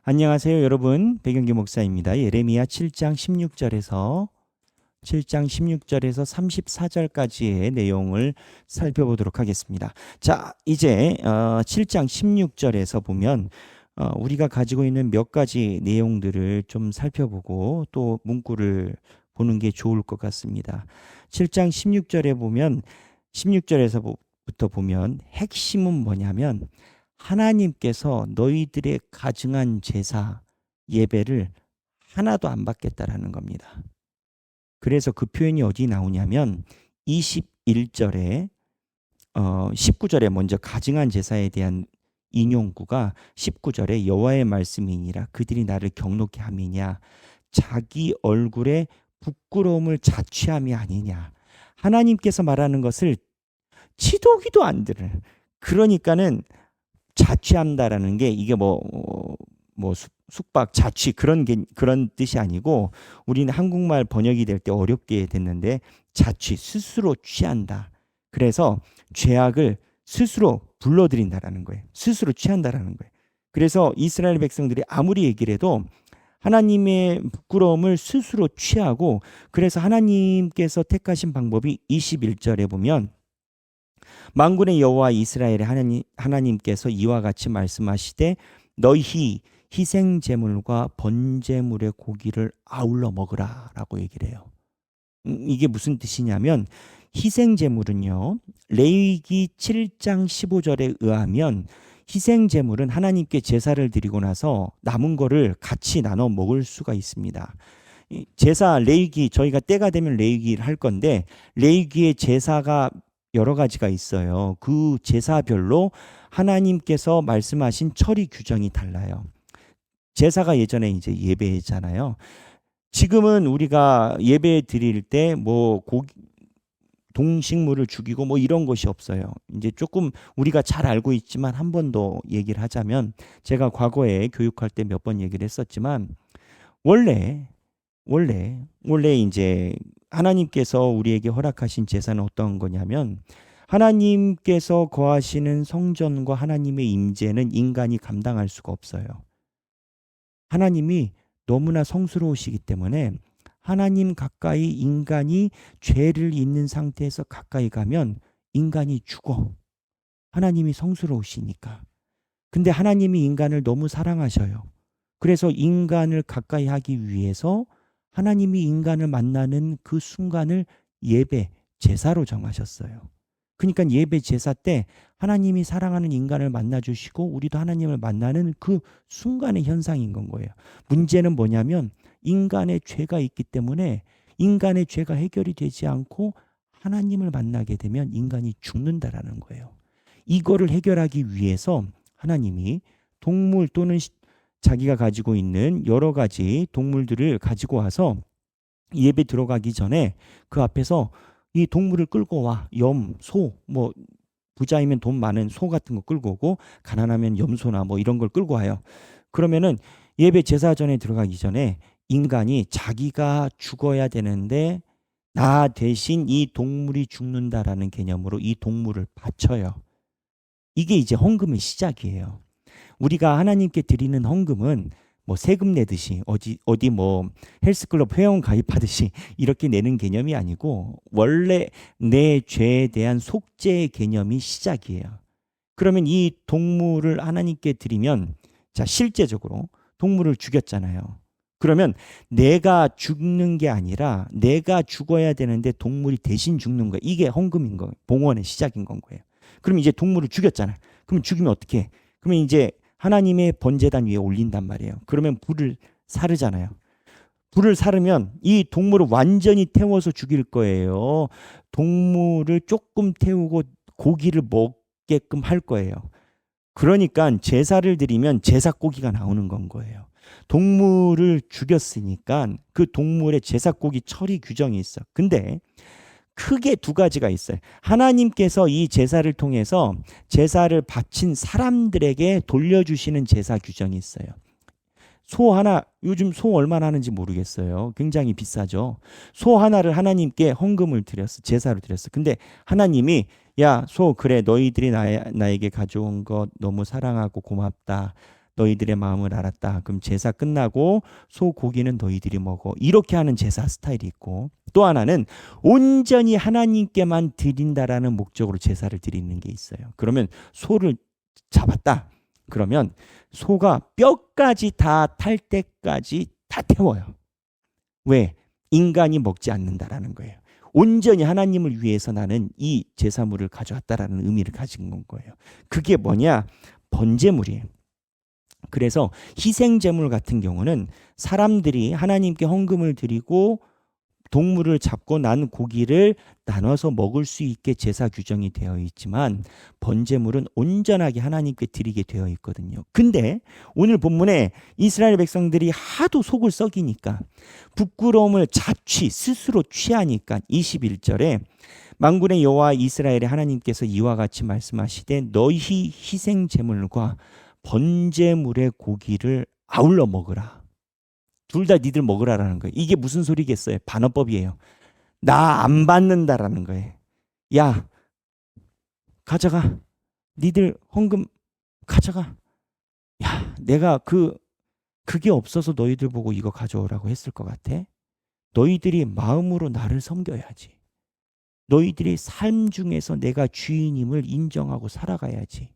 안녕하세요, 여러분. 백영기 목사입니다. 예레미야 7장 16절에서 34절까지의 내용을 살펴보도록 하겠습니다. 자, 이제 7장 16절에서 보면 우리가 가지고 있는 몇 가지 내용들을 좀 살펴보고 또 문구를 보는 게 좋을 것 같습니다. 7장 16절에 보면 16절에서부터 보면 핵심은 뭐냐면 하나님께서 너희들의 가증한 제사 예배를 하나도 안 받겠다라는 겁니다. 그래서 그 표현이 어디 나오냐면 21절에 19절에 먼저 가증한 제사에 대한 인용구가 19절에 여호와의 말씀이니라 그들이 나를 경노케 함이냐 자기 얼굴에 부끄러움을 자취함이 아니냐. 하나님께서 말하는 것을 치도기도 안 들을. 그러니까는 자취한다라는 게 이게 숙박 자취 그런 뜻이 아니고 우리는 한국말 번역이 될 때 어렵게 됐는데 자취 스스로 취한다. 그래서 죄악을 스스로 불러들인다라는 거예요. 스스로 취한다라는 거예요. 그래서 이스라엘 백성들이 아무리 얘기를 해도 하나님의 부끄러움을 스스로 취하고 그래서 하나님께서 택하신 방법이 21절에 보면 만군의 여호와 이스라엘의 하나님께서 이와 같이 말씀하시되 너희 희생 제물과 번제물의 고기를 아울러 먹으라라고 얘기를 해요. 이게 무슨 뜻이냐면 희생 제물은요. 레위기 7장 15절에 의하면 희생 제물은 하나님께 제사를 드리고 나서 남은 거를 같이 나눠 먹을 수가 있습니다. 제사 레위기 저희가 때가 되면 레위기를 할 건데 레위기의 제사가 여러 가지가 있어요. 그 제사별로 하나님께서 말씀하신 처리 규정이 달라요. 제사가 예전에 이제 예배잖아요. 지금은 우리가 예배 드릴 때 동식물을 죽이고 이런 것이 없어요. 이제 조금 우리가 잘 알고 있지만 한 번 더 얘기를 하자면 제가 과거에 교육할 때 몇 번 얘기를 했었지만 원래 이제 하나님께서 우리에게 허락하신 제사는 어떤 거냐면 하나님께서 거하시는 성전과 하나님의 임재는 인간이 감당할 수가 없어요. 하나님이 너무나 성스러우시기 때문에 하나님 가까이 인간이 죄를 짓는 상태에서 가까이 가면 인간이 죽어. 하나님이 성스러우시니까. 근데 하나님이 인간을 너무 사랑하셔요. 그래서 인간을 가까이 하기 위해서 하나님이 인간을 만나는 그 순간을 예배, 제사로 정하셨어요. 그러니까 예배 제사 때 하나님이 사랑하는 인간을 만나주시고 우리도 하나님을 만나는 그 순간의 현상인 건 거예요. 문제는 뭐냐면 인간의 죄가 있기 때문에 인간의 죄가 해결이 되지 않고 하나님을 만나게 되면 인간이 죽는다라는 거예요. 이거를 해결하기 위해서 하나님이 동물 또는 자기가 가지고 있는 여러 가지 동물들을 가지고 와서 예배 들어가기 전에 그 앞에서 이 동물을 끌고 와. 염, 소, 부자이면 돈 많은 소 같은 거 끌고 오고 가난하면 염소나 이런 걸 끌고 와요. 그러면은 예배 제사 전에 들어가기 전에 인간이 자기가 죽어야 되는데 나 대신 이 동물이 죽는다라는 개념으로 이 동물을 바쳐요. 이게 이제 헌금의 시작이에요. 우리가 하나님께 드리는 헌금은 세금 내듯이 어디 헬스클럽 회원 가입하듯이 이렇게 내는 개념이 아니고 원래 내 죄에 대한 속죄의 개념이 시작이에요. 그러면 이 동물을 하나님께 드리면 자 실제적으로 동물을 죽였잖아요. 그러면 내가 죽는 게 아니라 내가 죽어야 되는데 동물이 대신 죽는 거예요. 이게 헌금인 거예요. 봉헌의 시작인 건 거예요. 그럼 이제 동물을 죽였잖아요. 그럼 죽이면 어떻게 해? 그러면 이제 하나님의 번제단 위에 올린단 말이에요. 그러면 불을 사르잖아요. 불을 사르면 이 동물을 완전히 태워서 죽일 거예요. 동물을 조금 태우고 고기를 먹게끔 할 거예요. 그러니까 제사를 드리면 제사고기가 나오는 건 거예요. 동물을 죽였으니까 그 동물의 제사고기 처리 규정이 있어. 근데 크게 두 가지가 있어요. 하나님께서 이 제사를 통해서 제사를 바친 사람들에게 돌려주시는 제사 규정이 있어요. 소 하나, 요즘 소 얼마나 하는지 모르겠어요. 굉장히 비싸죠. 소 하나를 하나님께 헌금을 드렸어. 제사로 드렸어. 근데 하나님이 야, 소 그래 너희들이 나에게 가져온 것 너무 사랑하고 고맙다. 너희들의 마음을 알았다. 그럼 제사 끝나고 소 고기는 너희들이 먹어. 이렇게 하는 제사 스타일이 있고, 또 하나는 온전히 하나님께만 드린다라는 목적으로 제사를 드리는 게 있어요. 그러면 소를 잡았다. 그러면 소가 뼈까지 다 탈 때까지 다 태워요. 왜? 인간이 먹지 않는다라는 거예요. 온전히 하나님을 위해서 나는 이 제사물을 가져왔다라는 의미를 가진 건 거예요. 그게 뭐냐? 번제물이에요. 그래서 희생제물 같은 경우는 사람들이 하나님께 헌금을 드리고 동물을 잡고 난 고기를 나눠서 먹을 수 있게 제사 규정이 되어 있지만 번제물은 온전하게 하나님께 드리게 되어 있거든요. 근데 오늘 본문에 이스라엘 백성들이 하도 속을 썩이니까 부끄러움을 자취 스스로 취하니까 21절에 만군의 여호와 이스라엘의 하나님께서 이와 같이 말씀하시되 너희 희생 제물과 번제물의 고기를 아울러 먹으라. 둘 다 니들 먹으라라는 거예요. 이게 무슨 소리겠어요? 반어법이에요. 나 안 받는다라는 거예요. 야, 가져가. 니들 헌금 가져가. 야, 내가 그게 없어서 너희들 보고 이거 가져오라고 했을 것 같아? 너희들이 마음으로 나를 섬겨야지. 너희들이 삶 중에서 내가 주인임을 인정하고 살아가야지.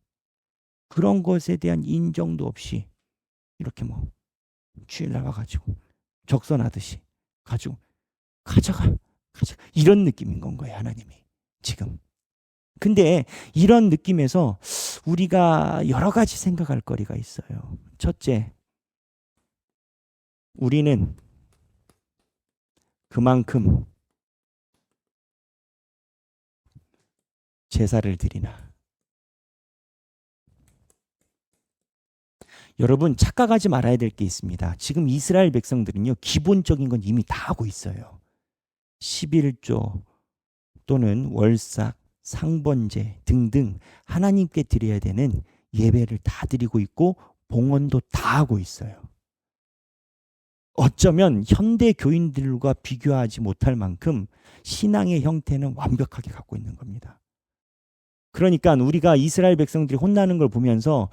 그런 것에 대한 인정도 없이 이렇게 뭐 주일날 와가지고 적선하듯이 가지고 가져가 이런 느낌인 건 거예요, 하나님이 지금. 근데 이런 느낌에서 우리가 여러 가지 생각할 거리가 있어요. 첫째, 우리는 그만큼 제사를 드리나? 여러분, 착각하지 말아야 될 게 있습니다. 지금 이스라엘 백성들은요, 기본적인 건 이미 다 하고 있어요. 11조 또는 월삭, 상번제 등등 하나님께 드려야 되는 예배를 다 드리고 있고 봉헌도 다 하고 있어요. 어쩌면 현대 교인들과 비교하지 못할 만큼 신앙의 형태는 완벽하게 갖고 있는 겁니다. 그러니까 우리가 이스라엘 백성들이 혼나는 걸 보면서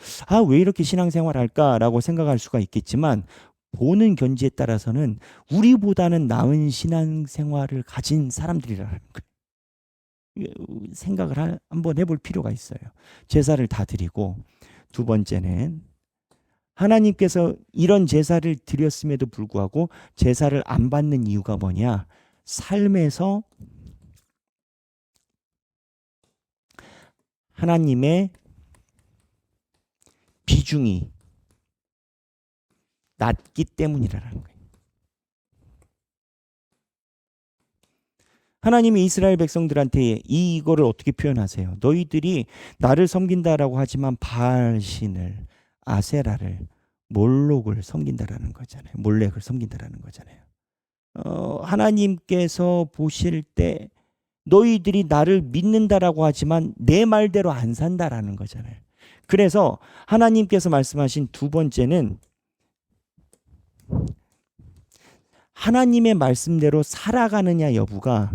왜 이렇게 신앙생활 할까라고 생각할 수가 있겠지만 보는 견지에 따라서는 우리보다는 나은 신앙생활을 가진 사람들이라는 거예요. 생각을 한번 해볼 필요가 있어요. 제사를 다 드리고, 두 번째는 하나님께서 이런 제사를 드렸음에도 불구하고 제사를 안 받는 이유가 뭐냐? 삶에서 하나님의 비중이 낮기 때문이라는 거예요. 하나님이 이스라엘 백성들한테 이거를 어떻게 표현하세요? 너희들이 나를 섬긴다라고 하지만 바알신을, 아세라를, 몰록을 섬긴다라는 거잖아요. 몰렉을 섬긴다라는 거잖아요. 하나님께서 보실 때 너희들이 나를 믿는다라고 하지만 내 말대로 안 산다라는 거잖아요. 그래서 하나님께서 말씀하신 두 번째는 하나님의 말씀대로 살아가느냐 여부가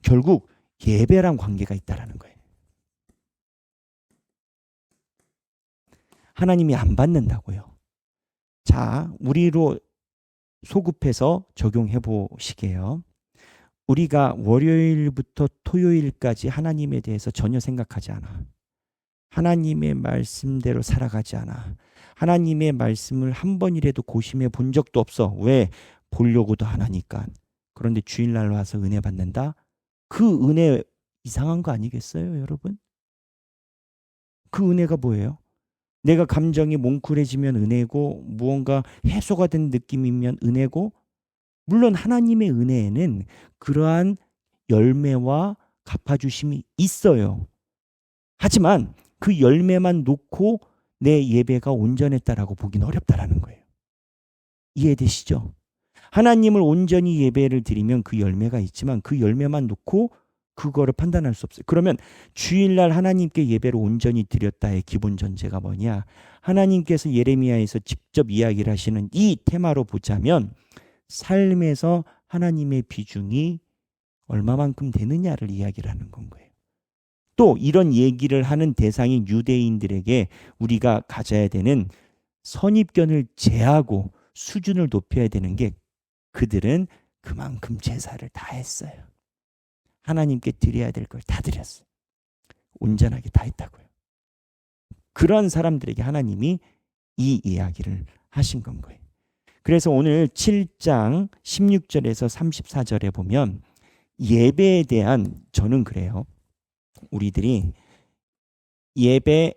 결국 예배랑 관계가 있다라는 거예요. 하나님이 안 받는다고요. 자, 우리로 소급해서 적용해 보시게요. 우리가 월요일부터 토요일까지 하나님에 대해서 전혀 생각하지 않아. 하나님의 말씀대로 살아가지 않아. 하나님의 말씀을 한 번이라도 고심해 본 적도 없어. 왜? 보려고도 안 하니까. 그런데 주일날 와서 은혜 받는다? 그 은혜 이상한 거 아니겠어요, 여러분? 그 은혜가 뭐예요? 내가 감정이 몽클해지면 은혜고 무언가 해소가 된 느낌이면 은혜고, 물론 하나님의 은혜에는 그러한 열매와 갚아주심이 있어요. 하지만 그 열매만 놓고 내 예배가 온전했다라고 보긴 어렵다라는 거예요. 이해되시죠? 하나님을 온전히 예배를 드리면 그 열매가 있지만 그 열매만 놓고 그거를 판단할 수 없어요. 그러면 주일날 하나님께 예배를 온전히 드렸다의 기본 전제가 뭐냐? 하나님께서 예레미야에서 직접 이야기를 하시는 이 테마로 보자면 삶에서 하나님의 비중이 얼마만큼 되느냐를 이야기를 하는 건 거예요. 또 이런 얘기를 하는 대상인 유대인들에게 우리가 가져야 되는 선입견을 제하고 수준을 높여야 되는 게 그들은 그만큼 제사를 다 했어요. 하나님께 드려야 될 걸 다 드렸어요. 온전하게 다 했다고요. 그런 사람들에게 하나님이 이 이야기를 하신 건 거예요. 그래서 오늘 7장 16절에서 34절에 보면 예배에 대한, 저는 그래요. 우리들이 예배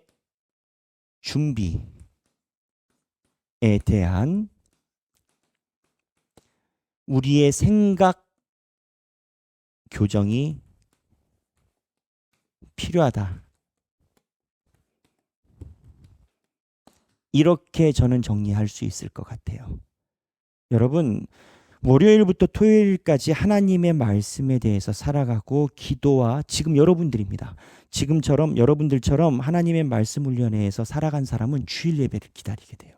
준비에 대한 우리의 생각 교정이 필요하다. 이렇게 저는 정리할 수 있을 것 같아요. 여러분, 월요일부터 토요일까지 하나님의 말씀에 대해서 살아가고 기도와, 지금 여러분들입니다. 지금처럼 여러분들처럼 하나님의 말씀 훈련에서 살아간 사람은 주일 예배를 기다리게 돼요.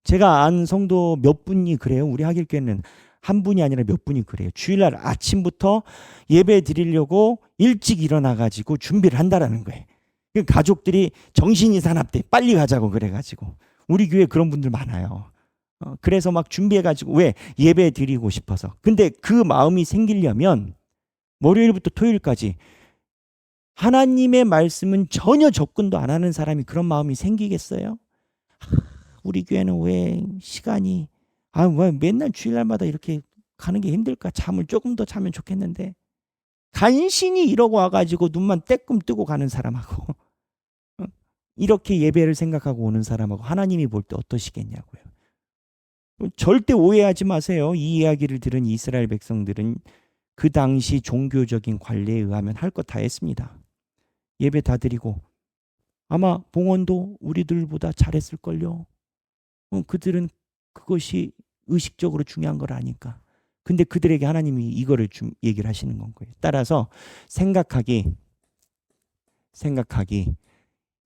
제가 안 성도 몇 분이 그래요. 우리 하길교회는 한 분이 아니라 몇 분이 그래요. 주일날 아침부터 예배 드리려고 일찍 일어나가지고 준비를 한다라는 거예요. 가족들이 정신이 사납대, 빨리 가자고 그래가지고. 우리 교회에 그런 분들 많아요. 그래서 막 준비해가지고, 왜? 예배 드리고 싶어서. 근데 그 마음이 생기려면 월요일부터 토요일까지 하나님의 말씀은 전혀 접근도 안 하는 사람이 그런 마음이 생기겠어요? 우리 교회는 왜 시간이, 왜 맨날 주일날마다 이렇게 가는 게 힘들까? 잠을 조금 더 자면 좋겠는데. 간신히 이러고 와가지고 눈만 떼끔 뜨고 가는 사람하고 이렇게 예배를 생각하고 오는 사람하고 하나님이 볼 때 어떠시겠냐고요. 절대 오해하지 마세요. 이 이야기를 들은 이스라엘 백성들은 그 당시 종교적인 관례에 의하면 할 것 다 했습니다. 예배 다 드리고 아마 봉헌도 우리들보다 잘했을걸요. 그들은 그것이 의식적으로 중요한 걸 아니까. 근데 그들에게 하나님이 이거를 얘기를 하시는 건 거예요. 따라서 생각하기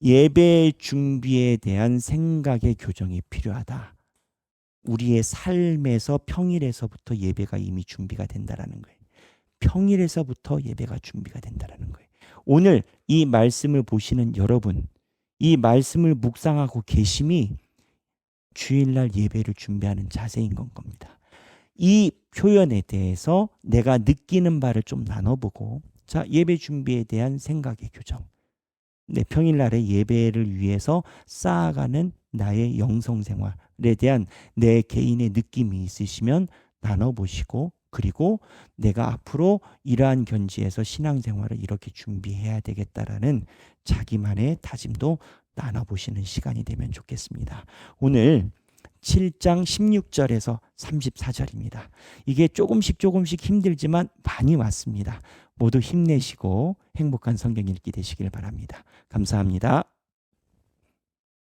예배 준비에 대한 생각의 교정이 필요하다. 우리의 삶에서 평일에서부터 예배가 이미 준비가 된다라는 거예요. 평일에서부터 예배가 준비가 된다라는 거예요. 오늘 이 말씀을 보시는 여러분, 이 말씀을 묵상하고 계심이 주일날 예배를 준비하는 자세인 건 겁니다. 이 표현에 대해서 내가 느끼는 바를 좀 나눠보고, 자, 예배 준비에 대한 생각의 교정. 내 평일날의 예배를 위해서 쌓아가는 나의 영성생활에 대한 내 개인의 느낌이 있으시면 나눠보시고, 그리고 내가 앞으로 이러한 견지에서 신앙생활을 이렇게 준비해야 되겠다라는 자기만의 다짐도 나눠보시는 시간이 되면 좋겠습니다. 오늘 7장 16절에서 34절입니다. 이게 조금씩 힘들지만 많이 왔습니다. 모두 힘내시고 행복한 성경 읽기 되시길 바랍니다. 감사합니다.